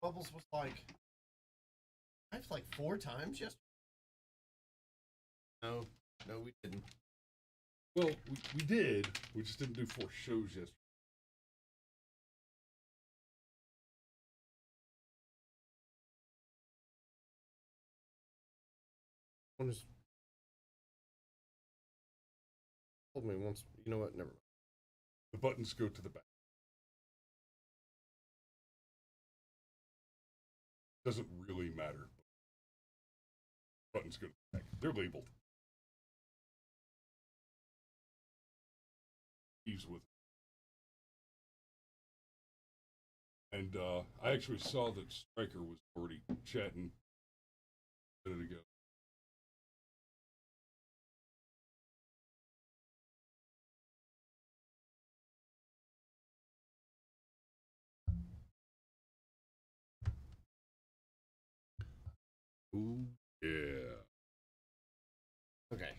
Bubbles was like, I've like 4 times yesterday. No, we didn't. Well, we did. We just didn't do 4 shows yesterday. One is told me once. You know what? Never mind. The buttons go to the back. Doesn't really matter. Buttons go to the back. They're labeled. He's with. And I actually saw that Stryker was already chatting a minute ago. Ooh, yeah. Okay.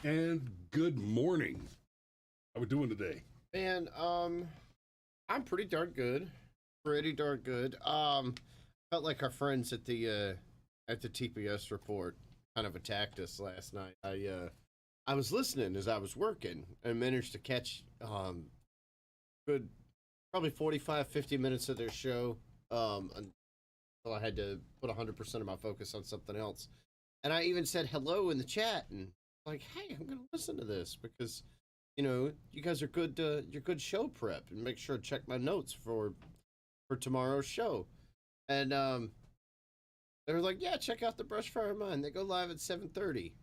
And good morning. How we doing today? Man, I'm pretty darn good. Felt like our friends at the TPS report kind of attacked us last night. I was listening as I was working and managed to catch good probably 50 minutes of their show until I had to put 100% of my focus on something else. And I even said hello in the chat and like, hey, I'm gonna listen to this because you know you guys are good. You're good show prep, and make sure to check my notes for tomorrow's show. And they were like, yeah, check out the Brush Fire Mine. They go live at 7:30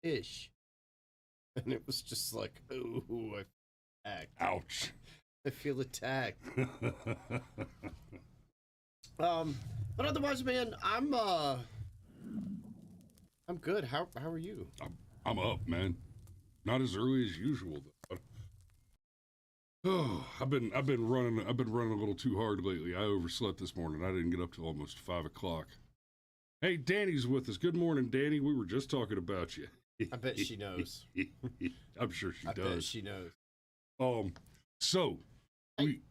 ish, and it was just like, ooh, I feel attacked. Ouch. I feel attacked. But otherwise, man, I'm good. How are you? I'm up, man. Not as early as usual, though. Oh, I've been running a little too hard lately. I overslept this morning. I didn't get up till almost 5 o'clock. Hey, Danny's with us. Good morning, Danny. We were just talking about you. I bet she knows. I'm sure she does. I bet she knows. So hey.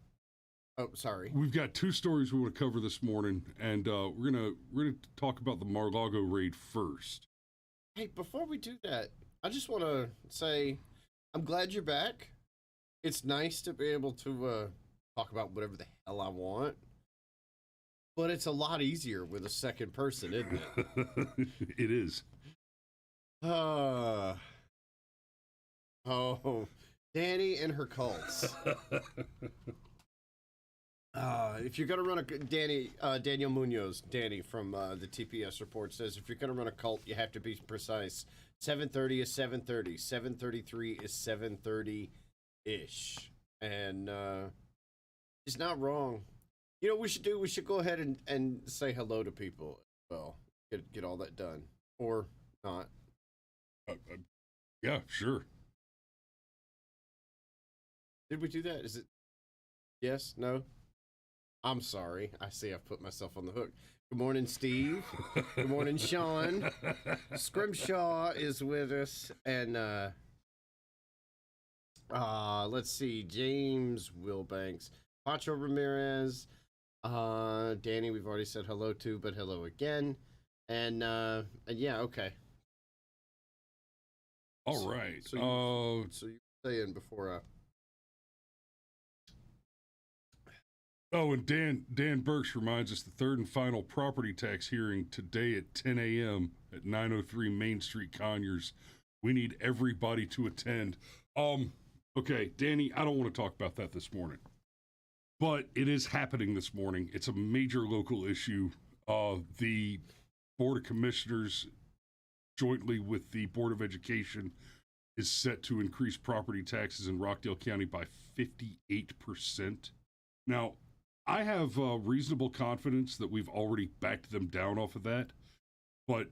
Sorry. We've got 2 stories we want to cover this morning, and we're gonna talk about the Mar-a-Lago raid first. Hey, before we do that, I just want to say I'm glad you're back. It's nice to be able to talk about whatever the hell I want, but it's a lot easier with a second person, isn't it? It is. Oh, Danny and her cults. If you're gonna run a Daniel Munoz, Danny from the TPS report says if you're gonna run a cult, you have to be precise. 7:30 is 7:30. 7:33 is 7:30 ish, and he's not wrong. You know what we should go ahead and say hello to people. Well, get all that done or not. Yeah, sure. Did we do that? Is it yes? No? I'm sorry. I see I've put myself on the hook. Good morning, Steve. Good morning, Sean. Scrimshaw is with us. And let's see. James Wilbanks. Pacho Ramirez. Danny, we've already said hello to, but hello again. And yeah, okay. All right. So you were saying before Oh, and Dan Burks reminds us the third and final property tax hearing today at 10 a.m. at 903 Main Street, Conyers. We need everybody to attend. Okay, Danny, I don't want to talk about that this morning, but it is happening this morning. It's a major local issue. The Board of Commissioners, jointly with the Board of Education, is set to increase property taxes in Rockdale County by 58%. Now, I have reasonable confidence that we've already backed them down off of that, but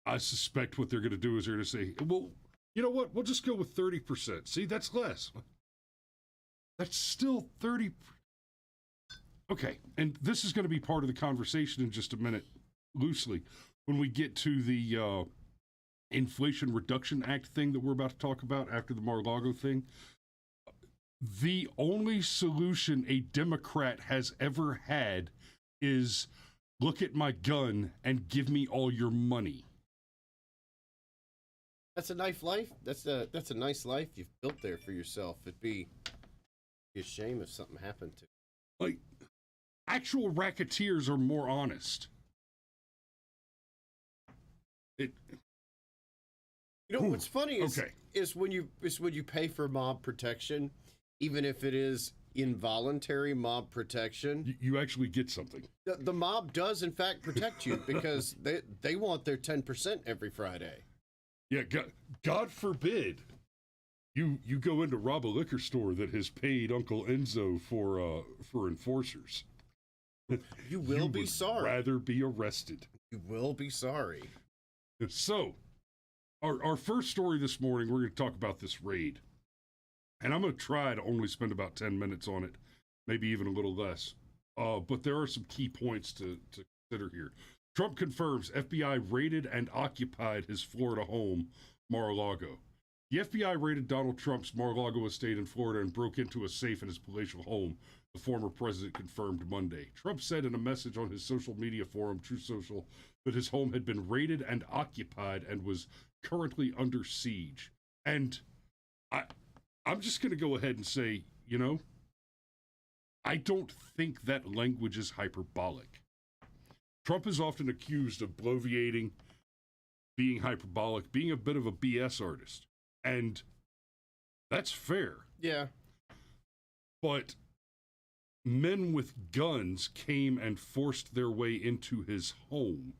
I suspect what they're going to do is they're going to say, well, you know what? We'll just go with 30%. See, that's less. That's still 30. Okay, and this is going to be part of the conversation in just a minute, loosely, when we get to the Inflation Reduction Act thing that we're about to talk about after the Mar-a-Lago thing. The only solution a Democrat has ever had is look at my gun and give me all your money. That's a nice life. That's a nice life you've built there for yourself. It'd be a shame if something happened to you. Like, actual racketeers are more honest. You know what's funny is when you pay for mob protection, even if it is involuntary mob protection, you actually get something. The mob does in fact protect you because they want their 10% every Friday. Yeah, God forbid you go in to rob a liquor store that has paid Uncle Enzo for enforcers. You will be sorry. Rather be arrested. You will be sorry. So, our first story this morning, we're going to talk about this raid. And I'm going to try to only spend about 10 minutes on it, maybe even a little less. But there are some key points to consider here. Trump confirms FBI raided and occupied his Florida home, Mar-a-Lago. The FBI raided Donald Trump's Mar-a-Lago estate in Florida and broke into a safe in his palatial home, the former president confirmed Monday. Trump said in a message on his social media forum, Truth Social, that his home had been raided and occupied and was currently under siege. And I'm just going to go ahead and say, I don't think that language is hyperbolic. Trump is often accused of bloviating, being hyperbolic, being a bit of a BS artist. And that's fair. Yeah. But men with guns came and forced their way into his home.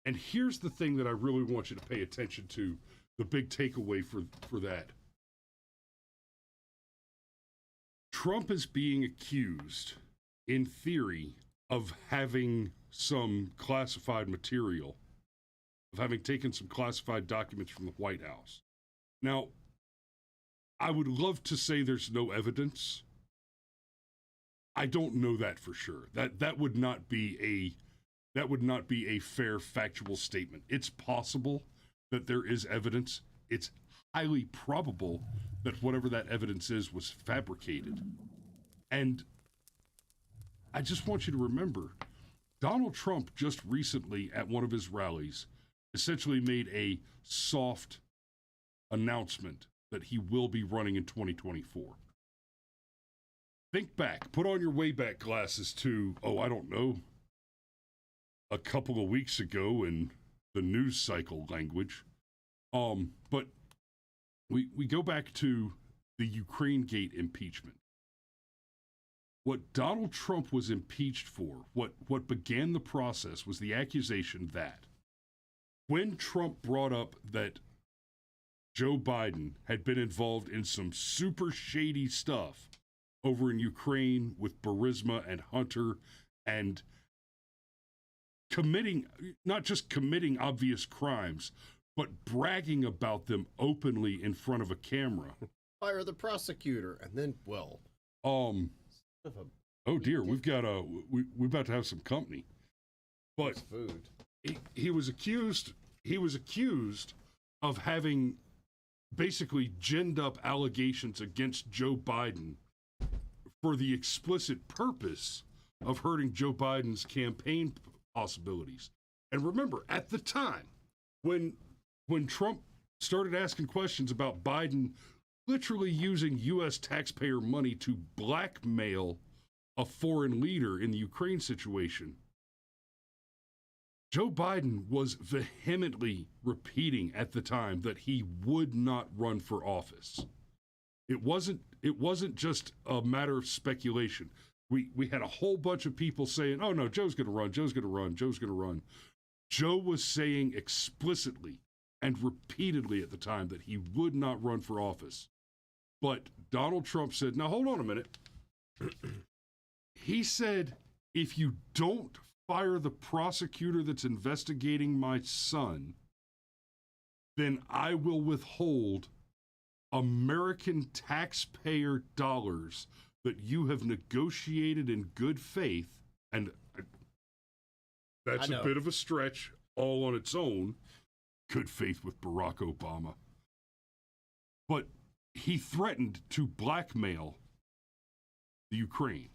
And here's the thing that I really want you to pay attention to, the big takeaway for that. Trump is being accused, in theory, of having some classified material, of having taken some classified documents from the White House. Now, I would love to say there's no evidence. I don't know that for sure. That would not be a fair factual statement. It's possible that there is evidence. It's highly probable that whatever that evidence is was fabricated. And I just want you to remember, Donald Trump just recently at one of his rallies essentially made a soft announcement that he will be running in 2024. Think back, put on your Wayback glasses to, I don't know, a couple of weeks ago in the news cycle language. But we go back to the Ukraine Gate impeachment. What Donald Trump was impeached for, what began the process, was the accusation that when Trump brought up that Joe Biden had been involved in some super shady stuff over in Ukraine with Burisma and Hunter, and not just committing obvious crimes, but bragging about them openly in front of a camera. Fire the prosecutor, and then, oh dear, we're about to have some company. But food. He was accused of having basically ginned up allegations against Joe Biden for the explicit purpose of hurting Joe Biden's campaign possibilities. And remember, at the time, when Trump started asking questions about Biden literally using U.S. taxpayer money to blackmail a foreign leader in the Ukraine situation, Joe Biden was vehemently repeating at the time that he would not run for office. It wasn't just a matter of speculation. We had a whole bunch of people saying, "Oh no, Joe's going to run. Joe's going to run. Joe's going to run." Joe was saying explicitly and repeatedly at the time that he would not run for office. But Donald Trump said, "Now hold on a minute." He said, "If you don't fire the prosecutor that's investigating my son, then I will withhold American taxpayer dollars that you have negotiated in good faith." And that's a bit of a stretch all on its own. Good faith with Barack Obama. But he threatened to blackmail the Ukraine.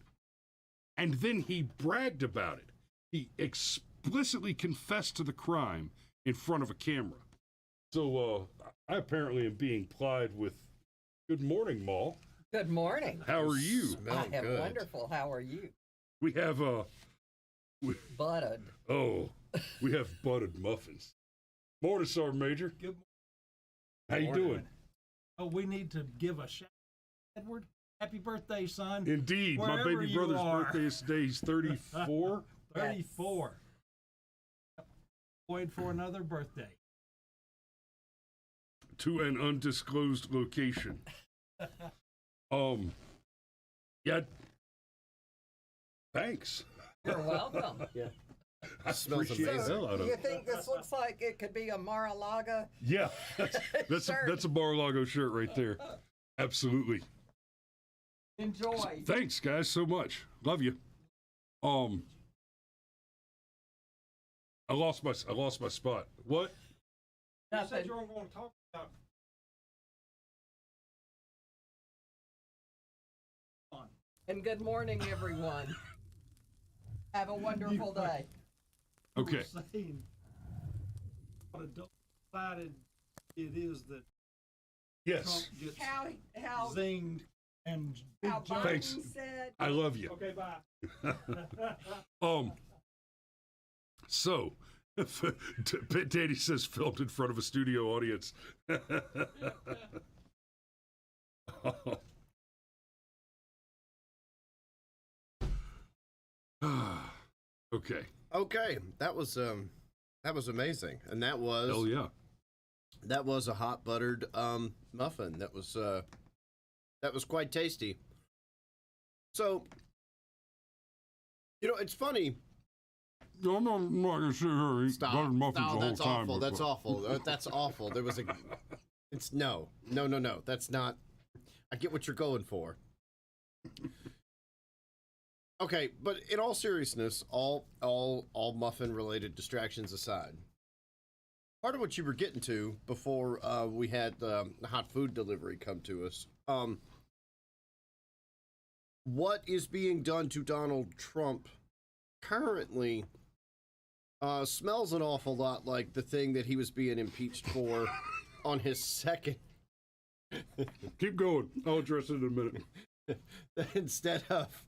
And then he bragged about it. He explicitly confessed to the crime in front of a camera. So I apparently am being plied with, "Good morning, Maul. Good morning. How are you?" I am wonderful. How are you? We have Buttered. Oh, we have buttered muffins. Morning, Sergeant Major. Good morning. How you doing? Oh, we need to give a shout out, Edward. Happy birthday, son. Indeed. My Wherever baby you brother's are. birthday is today. He's 34. 34. Wait for another birthday. To an undisclosed location. Yeah. Thanks. You're welcome. Yeah. I Smells appreciate amazing. the hell out Do of you it. think this looks like it could be a Mar-a-Lago? Yeah, that's a Mar-a-Lago shirt right there. Absolutely. Enjoy. Thanks, guys, so much. Love you. I lost my spot. What? You Nothing. said you were going to talk about. And good morning, everyone. Have a wonderful day. Okay. You were saying what a double-sided it is that Yes. Trump gets How zinged and Big Biden John. Thanks. said. I love you. Okay, bye. So, Danny says filmed in front of a studio audience. Okay. Okay, that was amazing, and that was Hell yeah. that was a hot buttered muffin. That was quite tasty. So, it's funny. No, I'm not gonna sit here and eat Stop. buttered muffins No, the whole that's time. awful. That's awful. That's awful. There was a. It's no. That's not. I get what you're going for. Okay, but in all seriousness, all muffin related distractions aside, part of what you were getting to before we had the hot food delivery come to us, what is being done to Donald Trump currently smells an awful lot like the thing that he was being impeached for on his second. Keep going. I'll address it in a minute. Instead of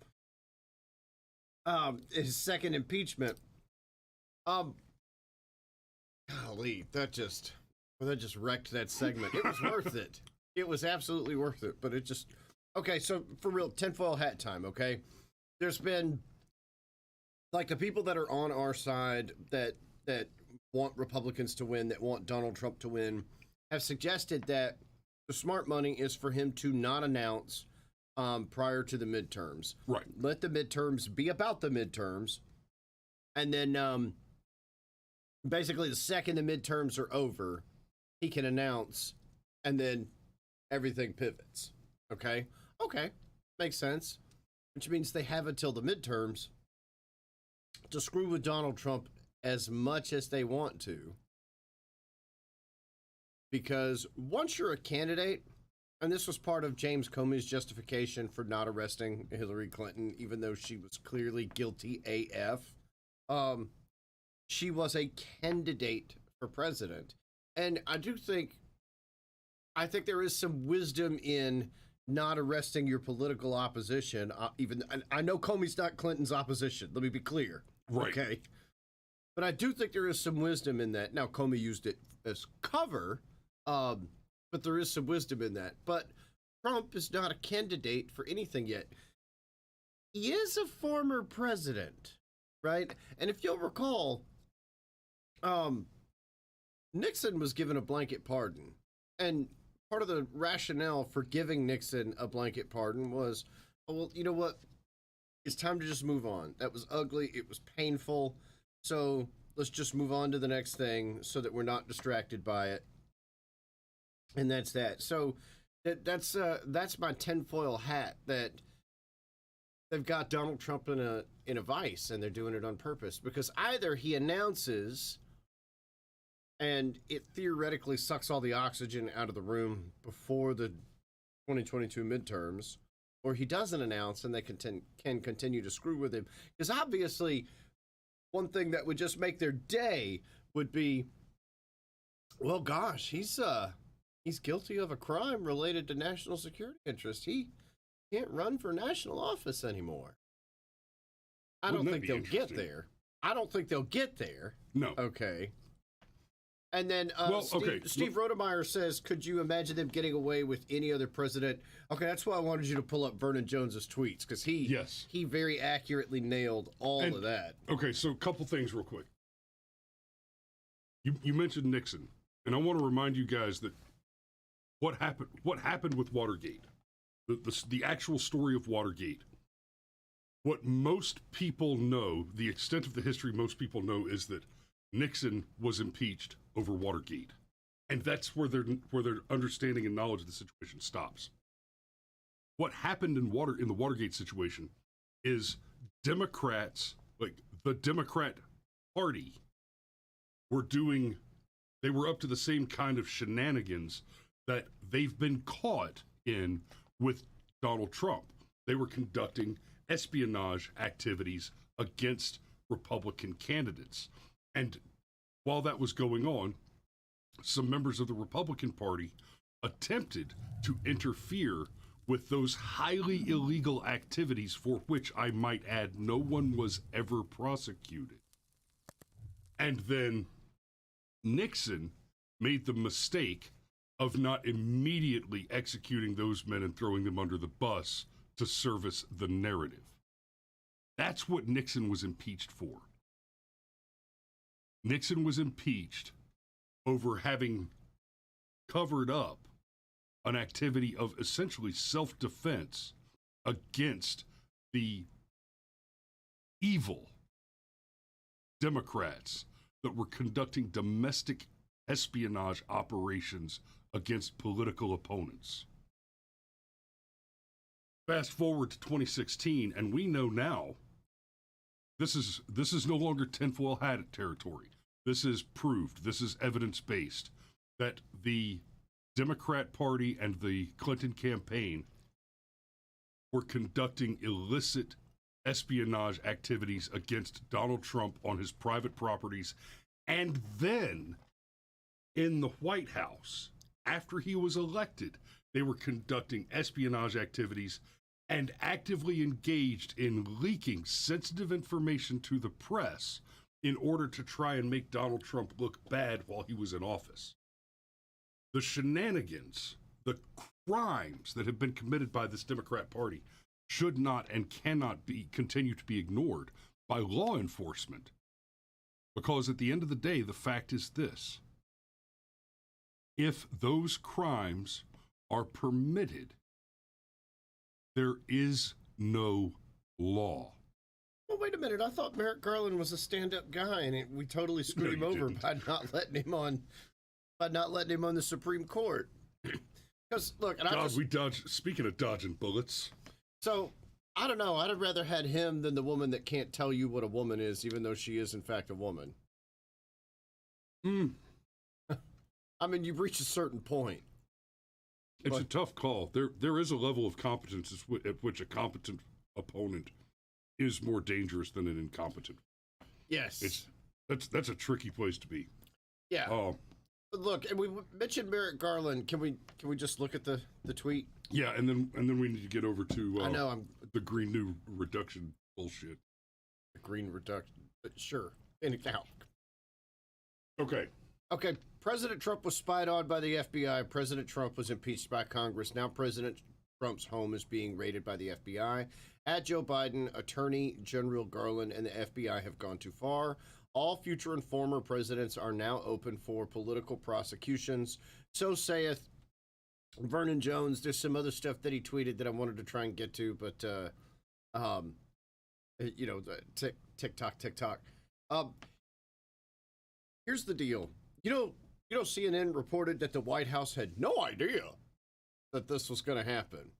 his second impeachment. Golly, that just wrecked that segment. It was worth it. It was absolutely worth it, but it just okay. So for real, tinfoil hat time. Okay, there's been like the people that are on our side that want Republicans to win, that want Donald Trump to win, have suggested that the smart money is for him to not announce prior to the midterms. Right. Let the midterms be about the midterms. And then basically the second the midterms are over, he can announce and then everything pivots. Okay? Okay. Makes sense. Which means they have until the midterms to screw with Donald Trump as much as they want to. Because once you're a candidate, and this was part of James Comey's justification for not arresting Hillary Clinton, even though she was clearly guilty AF. She was a candidate for president. And I think there is some wisdom in not arresting your political opposition. And I know Comey's not Clinton's opposition. Let me be clear. Right. Okay. But I do think there is some wisdom in that. Now, Comey used it as cover, but there is some wisdom in that. But Trump is not a candidate for anything yet. He is a former president, right? And if you'll recall, Nixon was given a blanket pardon. And part of the rationale for giving Nixon a blanket pardon was, oh, well, you know what? It's time to just move on. That was ugly. It was painful. So let's just move on to the next thing so that we're not distracted by it. And that's that. So that's my tinfoil hat that they've got Donald Trump in a vice, and they're doing it on purpose, because either he announces and it theoretically sucks all the oxygen out of the room before the 2022 midterms, or he doesn't announce and they can continue to screw with him. Because obviously, one thing that would just make their day would be, well, gosh, he's guilty of a crime related to national security interest. He can't run for national office anymore. I don't think they'll get there. I don't think they'll get there. No. Okay. And then Steve Look, Rodemeyer says, could you imagine them getting away with any other president? Okay, that's why I wanted you to pull up Vernon Jones's tweets, because he very accurately nailed all of that. Okay, so a couple things real quick. You mentioned Nixon, and I want to remind you guys that what happened with Watergate, the actual story of Watergate. What most people know, the extent of the history most people know, is that Nixon was impeached over Watergate, and that's where their understanding and knowledge of the situation stops. What happened in the Watergate situation is Democrats, like the Democrat Party, they were up to the same kind of shenanigans that they've been caught in with Donald Trump. They were conducting espionage activities against Republican candidates. And while that was going on, some members of the Republican Party attempted to interfere with those highly illegal activities, for which I might add no one was ever prosecuted. And then Nixon made the mistake of not immediately executing those men and throwing them under the bus to service the narrative. That's what Nixon was impeached for. Nixon was impeached over having covered up an activity of essentially self-defense against the evil Democrats that were conducting domestic espionage operations against political opponents. Fast forward to 2016, and we know now this is no longer tinfoil hat territory. This is proved, this is evidence-based, that the Democrat Party and the Clinton campaign were conducting illicit espionage activities against Donald Trump on his private properties. And then in the White House, after he was elected, they were conducting espionage activities and actively engaged in leaking sensitive information to the press in order to try and make Donald Trump look bad while he was in office. The shenanigans, the crimes that have been committed by this Democrat Party should not and cannot continue to be ignored by law enforcement. Because at the end of the day, the fact is this: if those crimes are permitted, there is no law. Well, wait a minute. I thought Merrick Garland was a stand-up guy, and we totally screwed him over by not letting him on the Supreme Court. Because look, and speaking of dodging bullets. So I don't know. I'd have rather had him than the woman that can't tell you what a woman is, even though she is in fact a woman. I mean, you've reached a certain point. It's a tough call. There is a level of competence at which a competent opponent is more dangerous than an incompetent. Yes. That's a tricky place to be. Yeah. But look, and we mentioned Merrick Garland. Can we just look at the tweet? Yeah, and then we need to get over to the Green New Reduction bullshit. Green Reduction, but sure. Anyhow, Okay. Okay, President Trump was spied on by the FBI. President Trump was impeached by Congress. Now President Trump's home is being raided by the FBI. At Joe Biden, Attorney General Garland and the FBI have gone too far. All future and former presidents are now open for political prosecutions. So saith Vernon Jones. There's some other stuff that he tweeted that I wanted to try and get to, but TikTok. Here's the deal. CNN reported that the White House had no idea that this was going to happen.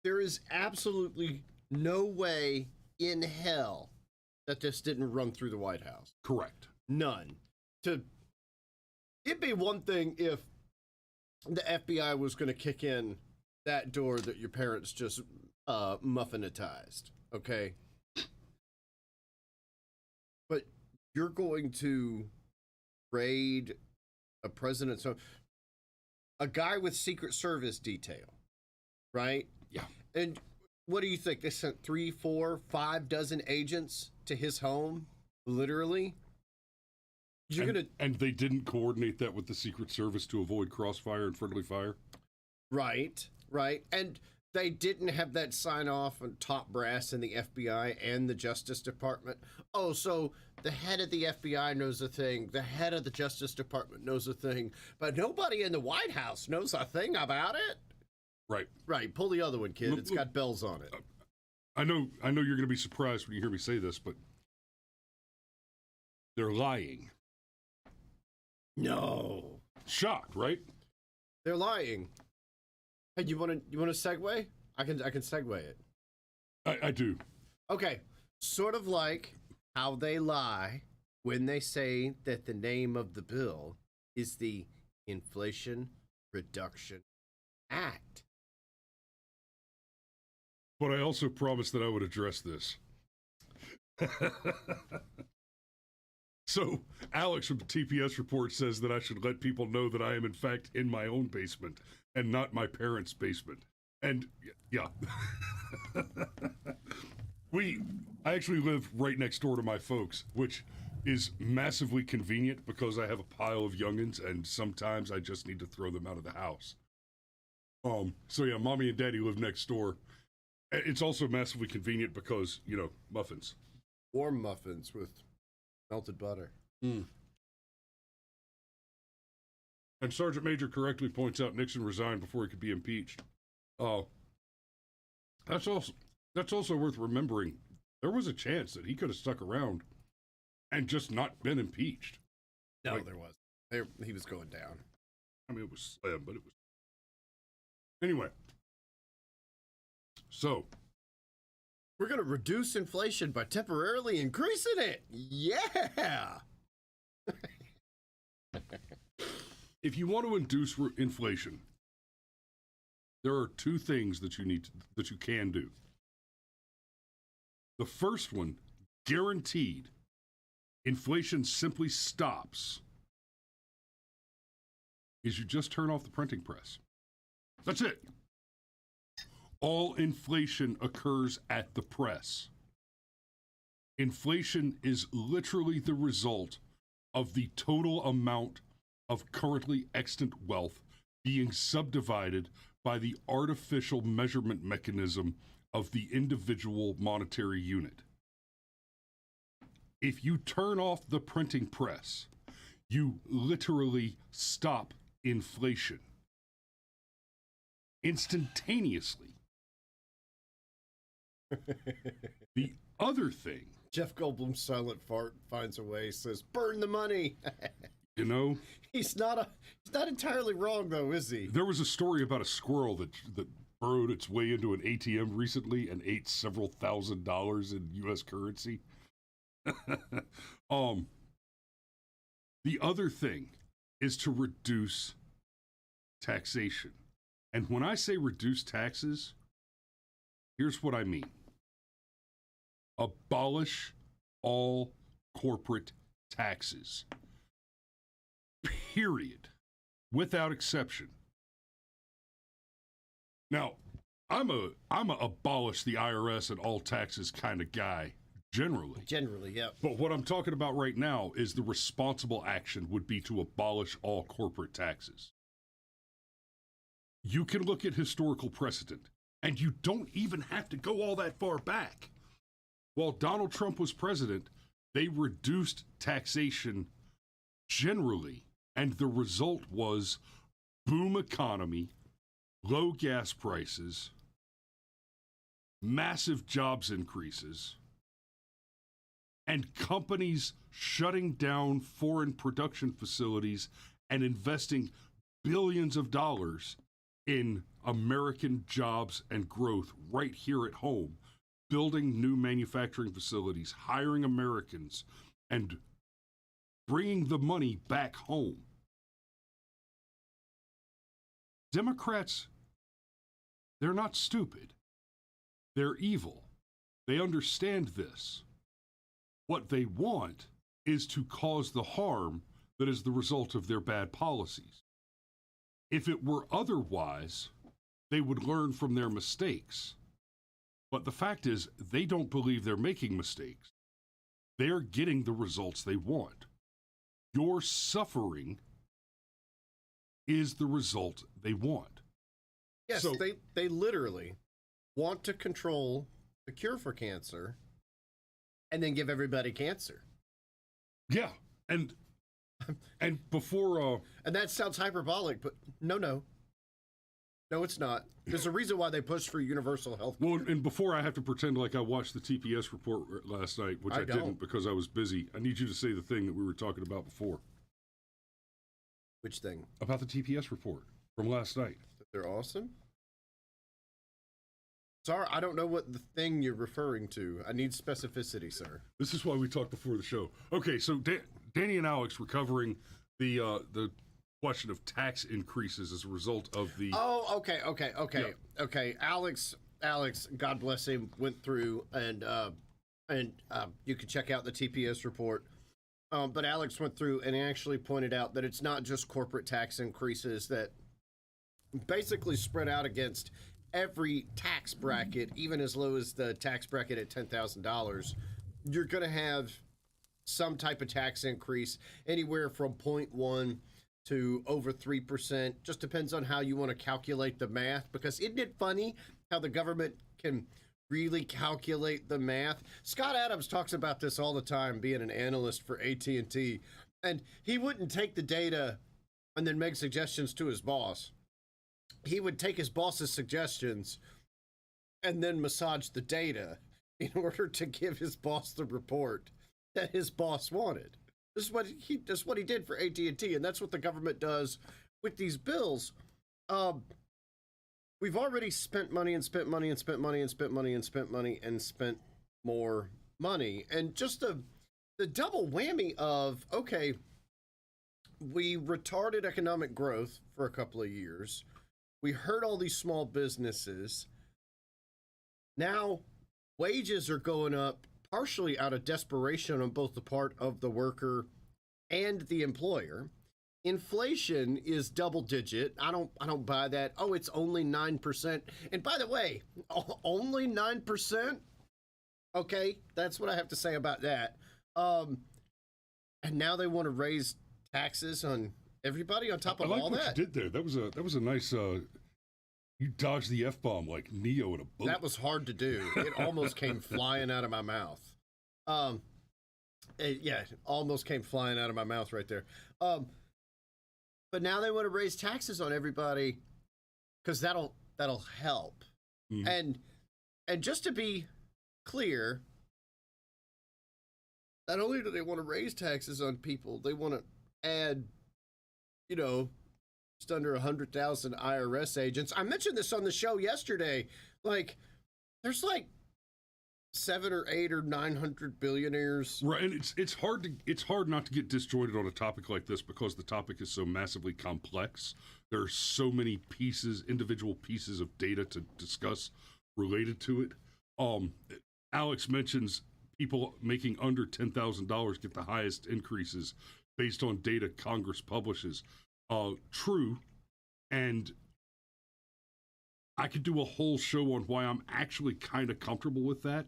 There is absolutely no way in hell that this didn't run through the White House. Correct. None. It'd be one thing if the FBI was going to kick in that door that your parents just muffinatized, okay? But you're going to raid a president's home, a guy with Secret Service detail, right? Yeah. And what do you think? They sent 3, 4, 5 dozen agents to his home, literally? And they didn't coordinate that with the Secret Service to avoid crossfire and friendly fire? Right. And they didn't have that sign off on top brass in the FBI and the Justice Department. Oh, so the head of the FBI knows a thing, the head of the Justice Department knows a thing, but nobody in the White House knows a thing about it? Right. Pull the other one, kid. It's got bells on it. I know you're going to be surprised when you hear me say this, but they're lying. No. Shocked, right? They're lying. Hey, you want to segue? I can segue it. I do. Okay. Sort of like how they lie when they say that the name of the bill is the Inflation Reduction Act. But I also promised that I would address this. So, Alex from the TPS report says that I should let people know that I am, in fact, in my own basement and not my parents' basement. And, yeah. I actually live right next door to my folks, which is massively convenient because I have a pile of youngins and sometimes I just need to throw them out of the house. So yeah, mommy and daddy live next door. It's also massively convenient because, muffins. Warm muffins with melted butter. And Sergeant Major correctly points out Nixon resigned before he could be impeached. That's also worth remembering. There was a chance that he could have stuck around and just not been impeached. No, there was. He was going down. I mean, it was slim, but it was. Anyway. So. We're going to reduce inflation by temporarily increasing it. Yeah. If you want to induce inflation, there are two things that you can do. The first one, guaranteed, inflation simply stops, is you just turn off the printing press. That's it. All inflation occurs at the press. Inflation is literally the result of the total amount of currently extant wealth being subdivided by the artificial measurement mechanism of the individual monetary unit. If you turn off the printing press, you literally stop inflation instantaneously. The other thing, Jeff Goldblum's silent fart finds a way, says, burn the money. He's not entirely wrong though, is he? There was a story about a squirrel that burrowed its way into an ATM recently and ate several $1,000s in U.S. currency. The other thing is to reduce taxation. And when I say reduce taxes, here's what I mean. Abolish all corporate taxes. Period. Without exception. Now, I'm a abolish the IRS and all taxes kind of guy, generally. Generally, yep. But what I'm talking about right now is the responsible action would be to abolish all corporate taxes. You can look at historical precedent, and you don't even have to go all that far back. While Donald Trump was president, they reduced taxation generally, and the result was boom economy, low gas prices, massive jobs increases, and companies shutting down foreign production facilities and investing billions of dollars in American jobs and growth right here at home, building new manufacturing facilities, hiring Americans, and bringing the money back home. Democrats, they're not stupid. They're evil. They understand this. What they want is to cause the harm that is the result of their bad policies. If it were otherwise, they would learn from their mistakes. But the fact is, they don't believe they're making mistakes. They're getting the results they want. Your suffering is the result they want. Yes, So- they literally want to control the cure for cancer and then give everybody cancer. Yeah, and before And that sounds hyperbolic, but no, it's not. There's a reason why they push for universal health care. well, and before I have to pretend like I watched the TPS report last night, which I I didn't don't. because I was busy. I need you to say the thing that we were talking about before Which thing? about the TPS report from last night. They're awesome? Sorry, I don't know what the thing you're referring to. I need specificity, sir. This is why we talked before the show. Okay, so Danny and Alex were covering the question of tax increases as a result of the. Oh, okay. Alex, God bless him, went through and you can check out the TPS report. But Alex went through and actually pointed out that it's not just corporate tax increases that basically spread out against every tax bracket, even as low as the tax bracket at $10,000. You're going to have some type of tax increase anywhere from 0.1 to over 3%. Just depends on how you want to calculate the math, because isn't it funny how the government can really calculate the math? Scott Adams talks about this all the time, being an analyst for AT&T, and he wouldn't take the data and then make suggestions to his boss. He would take his boss's suggestions and then massage the data in order to give his boss the report that his boss wanted. This is what he did for AT&T, and that's what the government does with these bills. We've already spent money and spent money and spent money and spent money and spent money and spent more money. And just the double whammy of, okay, we retarded economic growth for a couple of years. We hurt all these small businesses. Now wages are going up partially out of desperation on both the part of the worker and the employer. Inflation is double digit. I don't buy that. Oh, it's only 9%. And by the way, only 9%? Okay, that's what I have to say about that. And now they want to raise taxes on everybody on top of I like all what that. you did there. That was a nice. You dodged the F-bomb like Neo in a bullet. That was hard to do. It almost came flying out of my mouth. Yeah, it almost came flying out of my mouth right there. But now they want to raise taxes on everybody because that'll help. Mhm. And just to be clear, not only do they want to raise taxes on people, they want to add, just under 100,000 IRS agents. I mentioned this on the show yesterday. Like, there's like 7 or 8 or 900 billionaires. Right, and it's hard not to get disjointed on a topic like this because the topic is so massively complex. There are so many individual pieces of data to discuss related to it. Alex mentions people making under $10,000 get the highest increases based on data Congress publishes. True, and I could do a whole show on why I'm actually kind of comfortable with that.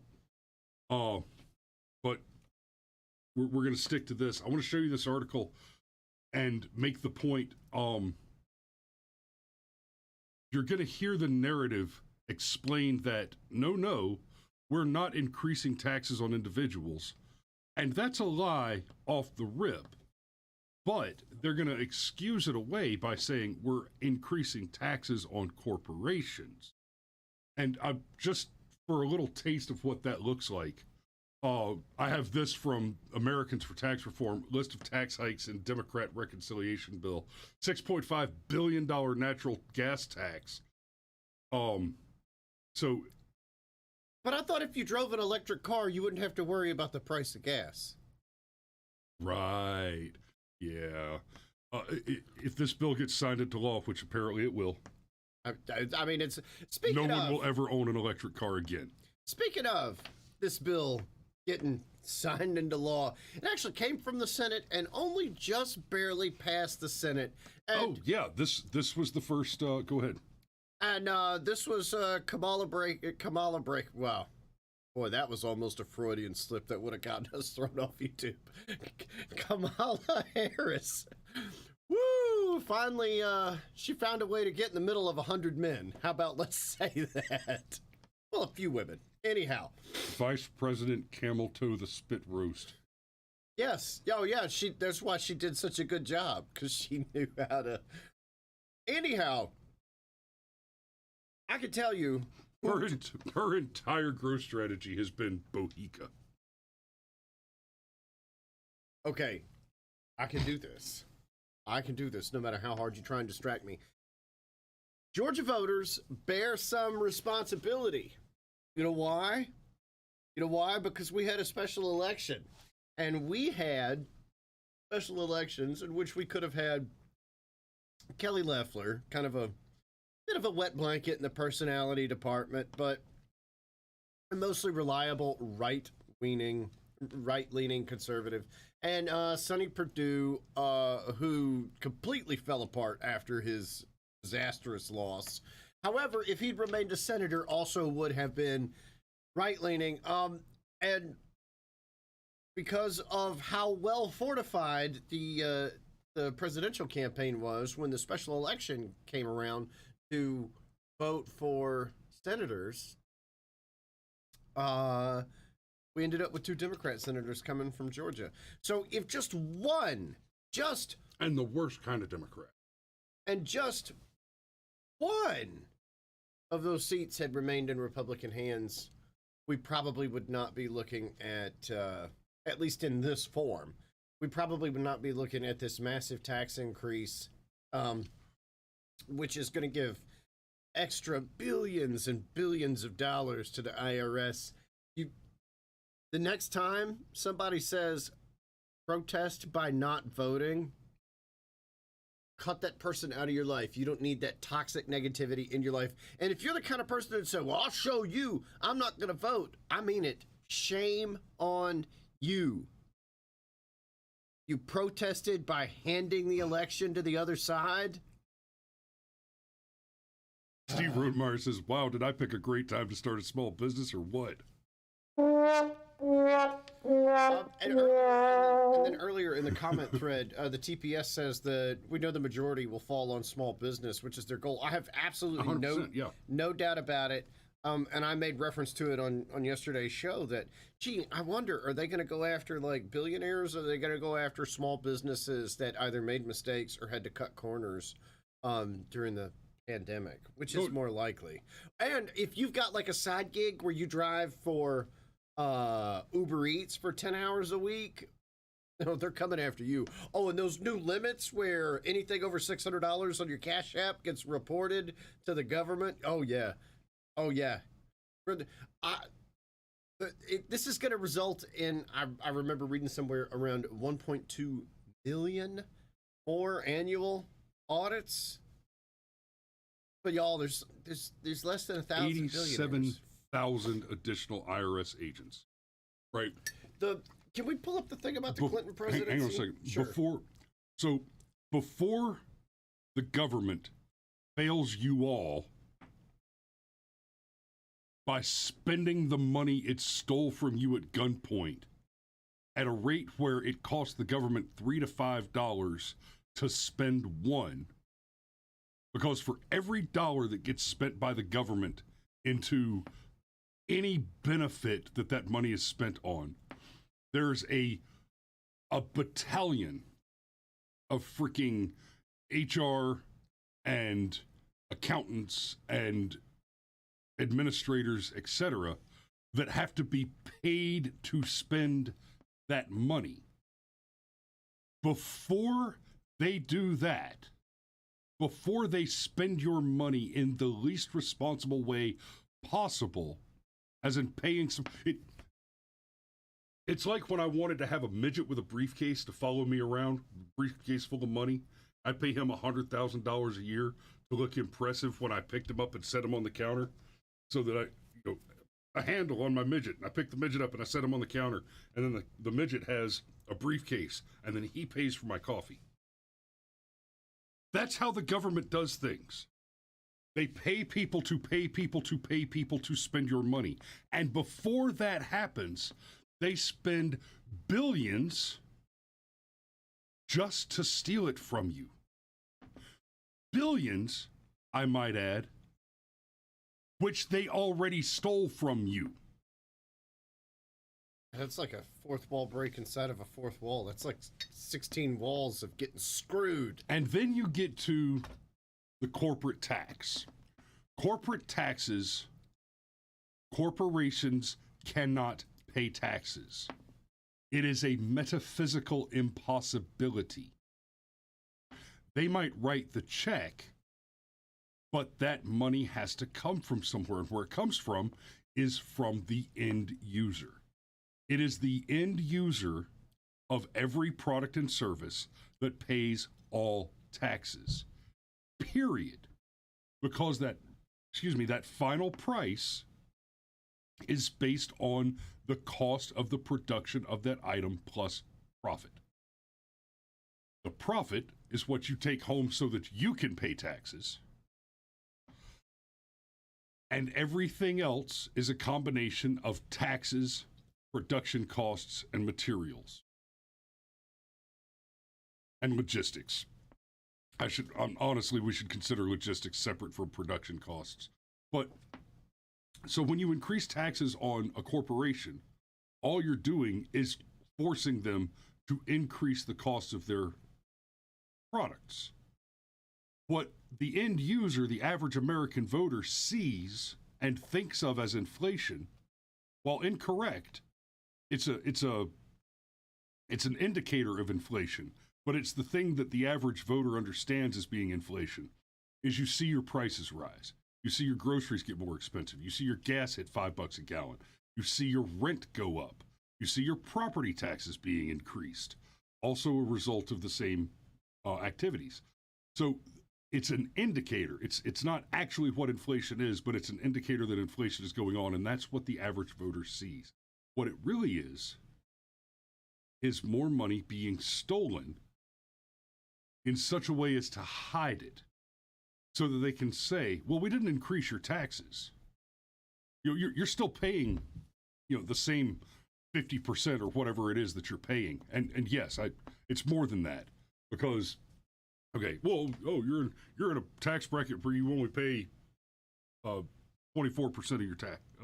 but we're going to stick to this. I want to show you this article and make the point. You're going to hear the narrative explain that no, we're not increasing taxes on individuals. And that's a lie off the rip. But they're going to excuse it away by saying we're increasing taxes on corporations. And just for a little taste of what that looks like, I have this from Americans for Tax Reform, list of tax hikes in Democrat reconciliation bill, $6.5 billion natural gas tax. So. But I thought if you drove an electric car, you wouldn't have to worry about the price of gas. Right. Yeah. If this bill gets signed into law, which apparently it will. I mean, it's speaking of. No one will ever own an electric car again. Speaking of this bill getting signed into law, it actually came from the Senate and only just barely passed the Senate. And, this was the first. Go ahead. And this was Kamala break. Wow. Boy, that was almost a Freudian slip that would have gotten us thrown off YouTube. Kamala Harris. Woo! Finally, she found a way to get in the middle of 100 men. How about let's say that? Well, a few women. Anyhow. Vice President Camel Toe the Spit Roast. Yes. Oh, yeah. That's why she did such a good job, because she knew how to. Anyhow, I can tell you. Her entire growth strategy has been Bohica. Okay, I can do this. I can do this no matter how hard you try and distract me. Georgia voters bear some responsibility. You know why? Because we had a special election. And we had special elections in which we could have had Kelly Loeffler, kind of a bit of a wet blanket in the personality department, but a mostly reliable right-leaning conservative, and Sonny Perdue, who completely fell apart after his disastrous loss. However, if he'd remained a senator, also would have been right-leaning, and because of how well fortified the presidential campaign was when the special election came around to vote for senators, we ended up with 2 Democrat senators coming from Georgia. So if just one, and the worst kind of Democrat, and just one of those seats had remained in Republican hands, we probably would not be looking at least in this form, we probably would not be looking at this massive tax increase, which is going to give extra billions and billions of dollars to the IRS. The next time somebody says protest by not voting, cut that person out of your life. You don't need that toxic negativity in your life. And if you're the kind of person that said, well, I'll show you, I'm not going to vote, I mean it. Shame on you. You protested by handing the election to the other side. Steve Rodemeyer says, wow, did I pick a great time to start a small business or what? And then earlier in the comment thread, the TPS says that we know the majority will fall on small business, which is their goal. I have absolutely no doubt about it. And I made reference to it on yesterday's show that, gee, I wonder, are they going to go after like billionaires, or are they going to go after small businesses that either made mistakes or had to cut corners during the pandemic, which is more likely. And if you've got like a side gig where you drive for Uber Eats for 10 hours a week, they're coming after you. Oh, and those new limits where anything over $600 on your Cash App gets reported to the government. Oh yeah. This is going to result in, I remember reading somewhere around 1.2 million more annual audits. But y'all, there's less than 1,000 billionaires. 87,000 additional IRS agents, right? Can we pull up the thing about the Clinton presidency? Hang on a second. Sure. Before the government fails you all by spending the money it stole from you at gunpoint at a rate where it costs the government $3 to $5 to spend one. Because for every dollar that gets spent by the government into any benefit that money is spent on, there's a battalion of freaking HR and accountants and administrators, etc., that have to be paid to spend that money. Before they do that, before they spend your money in the least responsible way possible, as in paying some... It's like when I wanted to have a midget with a briefcase to follow me around, briefcase full of money. I'd pay him $100,000 a year to look impressive when I picked him up and set him on the counter, so that a handle on my midget. And I picked the midget up and I set him on the counter, and then the midget has a briefcase, and then he pays for my coffee. That's how the government does things. They pay people to pay people to pay people to spend your money. And before that happens, they spend billions just to steal it from you. Billions, I might add, which they already stole from you. That's like a fourth wall break inside of a fourth wall. That's like 16 walls of getting screwed. And then you get to the corporate tax. Corporate taxes, corporations cannot pay taxes. It is a metaphysical impossibility. They might write the check, but that money has to come from somewhere. And where it comes from is from the end user. It is the end user of every product and service that pays all taxes, period. Because that final price is based on the cost of the production of that item plus profit. The profit is what you take home so that you can pay taxes. And everything else is a combination of taxes, production costs, and materials. And logistics. Honestly, we should consider logistics separate from production costs. But, so when you increase taxes on a corporation, all you're doing is forcing them to increase the cost of their products. What the end user, the average American voter, sees and thinks of as inflation, while incorrect, it's an indicator of inflation, but it's the thing that the average voter understands as being inflation, is you see your prices rise. You see your groceries get more expensive. You see your gas hit $5 a gallon. You see your rent go up. You see your property taxes being increased, also a result of the same activities. So it's an indicator. It's not actually what inflation is, but it's an indicator that inflation is going on, and that's what the average voter sees. What it really is more money being stolen in such a way as to hide it, so that they can say, well, we didn't increase your taxes. You're still paying, the same 50% or whatever it is that you're paying. And yes, it's more than that, because, okay, well, you're in a tax bracket where you only pay 24% of your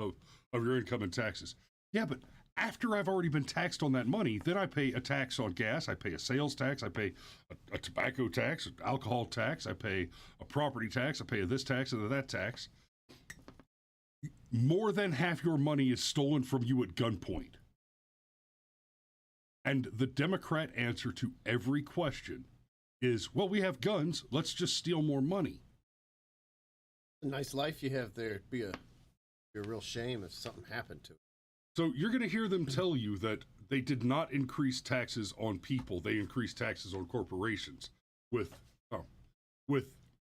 of your income in taxes. Yeah, but after I've already been taxed on that money, then I pay a tax on gas, I pay a sales tax, I pay a tobacco tax, an alcohol tax, I pay a property tax, I pay this tax and that tax. More than half your money is stolen from you at gunpoint. And the Democrat answer to every question is, well, we have guns, let's just steal more money. A nice life you have there. It'd be a real shame if something happened to it. So you're going to hear them tell you that they did not increase taxes on people. They increased taxes on corporations with a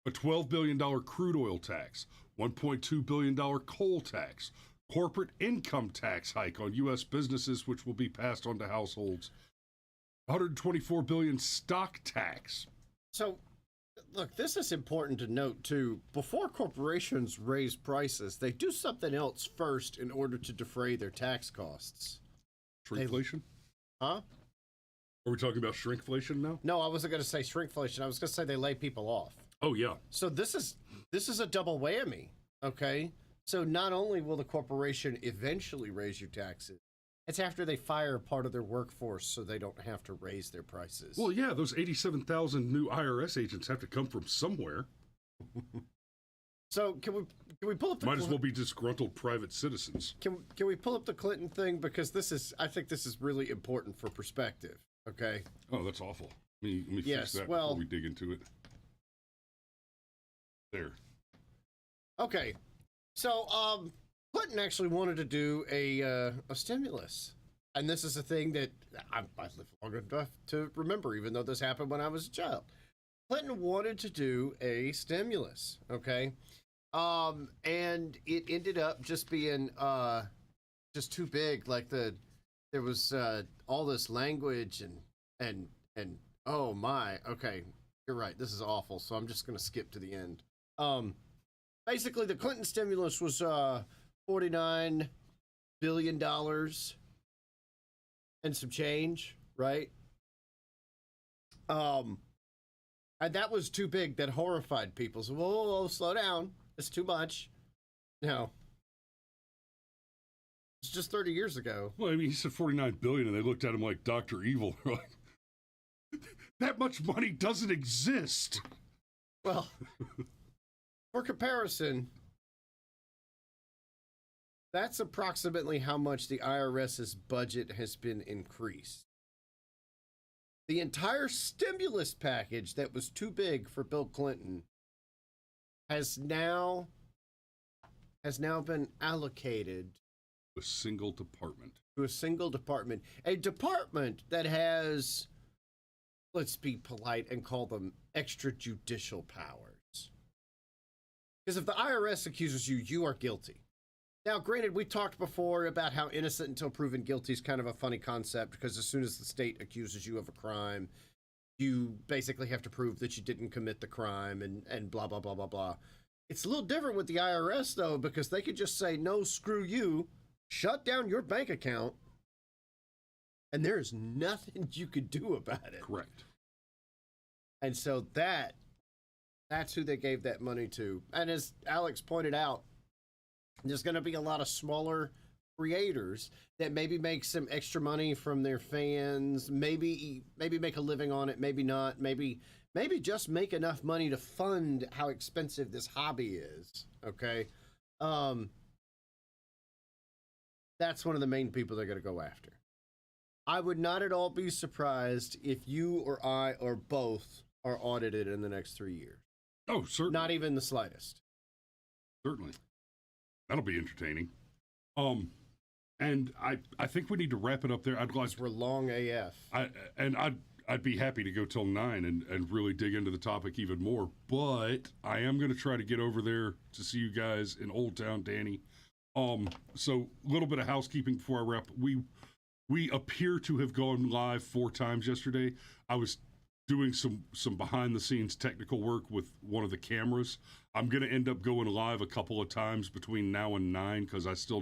$12 billion crude oil tax, $1.2 billion coal tax, corporate income tax hike on U.S. businesses, which will be passed on to households, $124 billion stock tax. So, look, this is important to note, too. Before corporations raise prices, they do something else first in order to defray their tax costs. Shrinkflation? Huh? Are we talking about shrinkflation now? No, I wasn't going to say shrinkflation. I was going to say they lay people off. Oh, yeah. So this is a double whammy, okay? So not only will the corporation eventually raise your taxes, it's after they fire part of their workforce so they don't have to raise their prices. Well, yeah, those 87,000 new IRS agents have to come from somewhere. So can we pull up the Might as well be disgruntled private citizens. Can we pull up the Clinton thing, because I think this is really important for perspective, okay? Oh, that's awful. Let me Yes, fix that well- before we dig into it. There. Okay. So Clinton actually wanted to do a stimulus. And this is a thing that I've lived long enough to remember, even though this happened when I was a child. Clinton wanted to do a stimulus, okay? And it ended up just being just too big. Like there was all this language and oh my, okay, you're right, this is awful. So I'm just gonna skip to the end. Basically, the Clinton stimulus was $49 billion and some change, right? And that was too big. That horrified people. So, whoa, slow down. It's too much. No. It's just 30 years ago. Well, I mean, he said 49 billion, and they looked at him like Dr. Evil. They're like, that much money doesn't exist. Well, for comparison, that's approximately how much the IRS's budget has been increased. The entire stimulus package that was too big for Bill Clinton has now been allocated A single department. to a single department. A department that has, let's be polite and call them extrajudicial powers. Because if the IRS accuses you, you are guilty. Now, granted, we talked before about how innocent until proven guilty is kind of a funny concept, because as soon as the state accuses you of a crime, you basically have to prove that you didn't commit the crime and blah, blah, blah, blah, blah. It's a little different with the IRS, though, because they could just say, no, screw you, shut down your bank account, and there's nothing you could do about it. Correct. And so that's who they gave that money to. And as Alex pointed out, there's going to be a lot of smaller creators that maybe make some extra money from their fans, maybe make a living on it, maybe not, maybe just make enough money to fund how expensive this hobby is, okay? That's one of the main people they're going to go after. I would not at all be surprised if you or I or both are audited in the next 3 years. Oh, certainly. Not even the slightest. Certainly. That'll be entertaining. And I think we need to wrap it up there. I'd like We're long AF. I'd be happy to go till 9 and really dig into the topic even more. But I am going to try to get over there to see you guys in Old Town Danny. So a little bit of housekeeping before I wrap. We appear to have gone live 4 times yesterday. I was doing some behind the scenes technical work with one of the cameras. I'm going to end up going live a couple of times between now and 9 because I'm still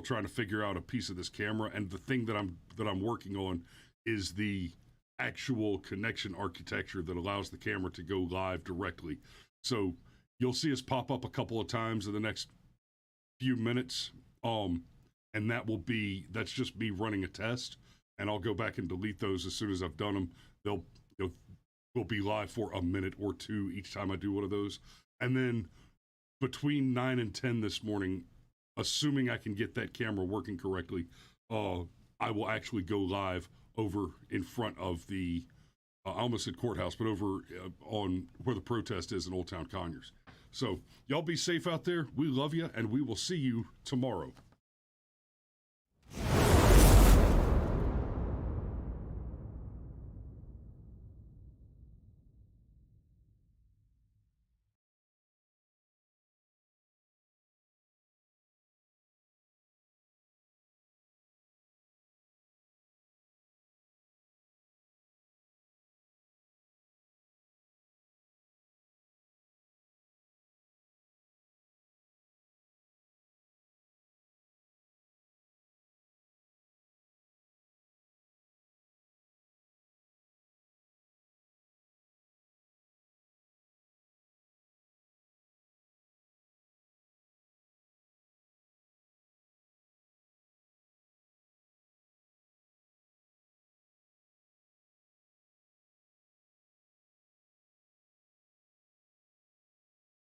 trying to figure out a piece of this camera. And the thing that I'm working on is the actual connection architecture that allows the camera to go live directly. So you'll see us pop up a couple of times in the next few minutes. And that's just me running a test, and I'll go back and delete those as soon as I've done them. We'll be live for a minute or 2 each time I do one of those. And then between 9 and 10 this morning, assuming I can get that camera working correctly, I will actually go live over in front of the, I almost said courthouse, but over on where the protest is in Old Town Conyers. So y'all be safe out there. We love you, and we will see you tomorrow.